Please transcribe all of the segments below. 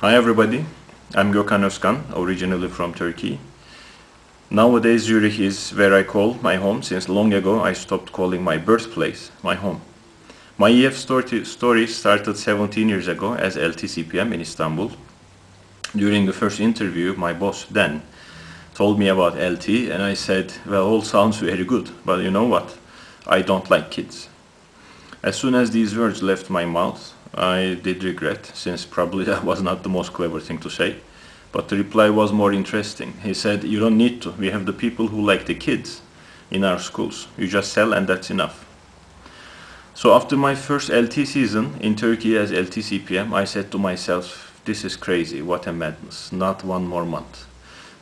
Hi everybody, I'm Gokhan originally from Turkey. Nowadays Zurich is where I call my home, since long ago I stopped calling my birthplace my home. My EF story started 17 years ago as LTCPM in Istanbul. During the first interview, my boss then told me about LT and I said, well, all sounds very good, but you know what? I don't like kids. As soon as these words left my mouth, I did regret, since probably that was not the most clever thing to say. But the reply was more interesting. He said, you don't need to. We have the people who like the kids in our schools. You just sell and that's enough. So after my first LT season in Turkey as LTCPM, I said to myself, this is crazy, what a madness, not one more month.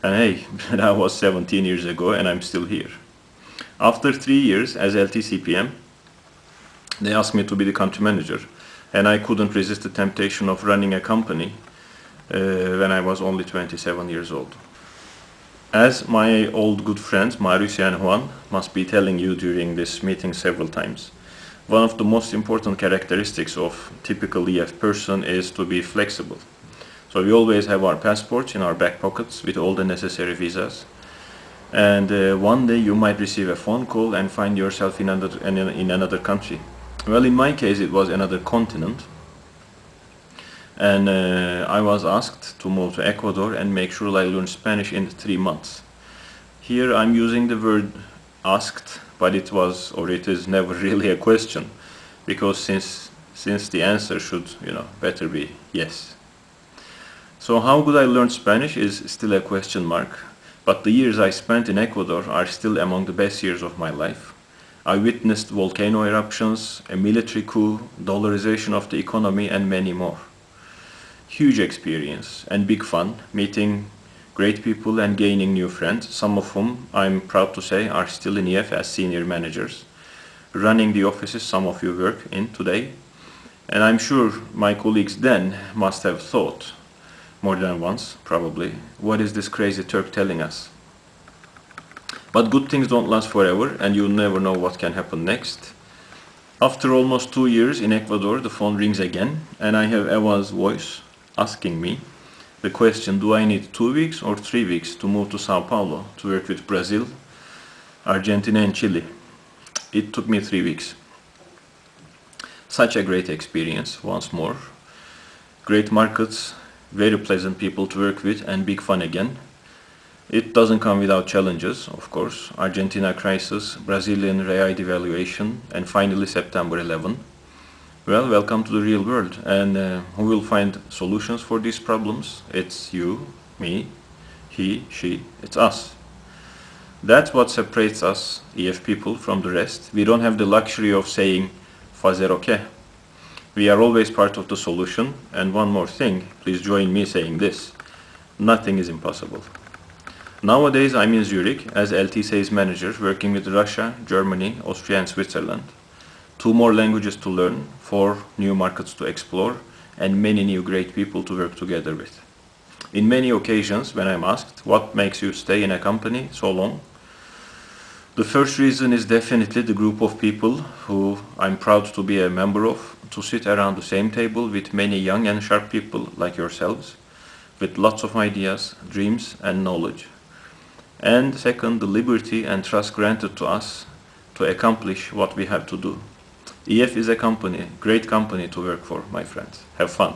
And hey, that was 17 years ago and I'm still here. After 3 years as LTCPM, they asked me to be the country manager, and I couldn't resist the temptation of running a company when I was only 27 years old. As my old good friends Mauricio and Juan must be telling you during this meeting several times, one of the most important characteristics of typical EF person is to be flexible. So we always have our passports in our back pockets with all the necessary visas. And one day you might receive a phone call and find yourself in another country. Well, in my case, it was another continent, and I was asked to move to Ecuador and make sure I learn Spanish in 3 months. Here I'm using the word asked, but it is never really a question, because since the answer should, better be yes. So how good I learned Spanish is still a question mark, but the years I spent in Ecuador are still among the best years of my life. I witnessed volcano eruptions, a military coup, dollarization of the economy, and many more. Huge experience and big fun, meeting great people and gaining new friends, some of whom I'm proud to say are still in EF as senior managers, running the offices some of you work in today. And I'm sure my colleagues then must have thought, more than once probably, what is this crazy Turk telling us? But good things don't last forever, and you never know what can happen next. After almost 2 years in Ecuador, the phone rings again, and I have Eva's voice asking me the question, do I need 2 weeks or 3 weeks to move to Sao Paulo to work with Brazil, Argentina and Chile? It took me 3 weeks. Such a great experience, once more. Great markets, very pleasant people to work with, and big fun again. It doesn't come without challenges, of course. Argentina crisis, Brazilian real devaluation, and finally September 11. Well, welcome to the real world. And who will find solutions for these problems? It's you, me, he, she, it's us. That's what separates us, EF people, from the rest. We don't have the luxury of saying, fazer o quê? We are always part of the solution. And one more thing, please join me saying this. Nothing is impossible. Nowadays I'm in Zurich as LT sales manager, working with Russia, Germany, Austria and Switzerland. 2 more languages to learn, 4 new markets to explore, and many new great people to work together with. In many occasions when I'm asked, what makes you stay in a company so long? The first reason is definitely the group of people who I'm proud to be a member of, to sit around the same table with many young and sharp people like yourselves, with lots of ideas, dreams and knowledge. And second, the liberty and trust granted to us to accomplish what we have to do. EF is a company, great company to work for, my friends. Have fun.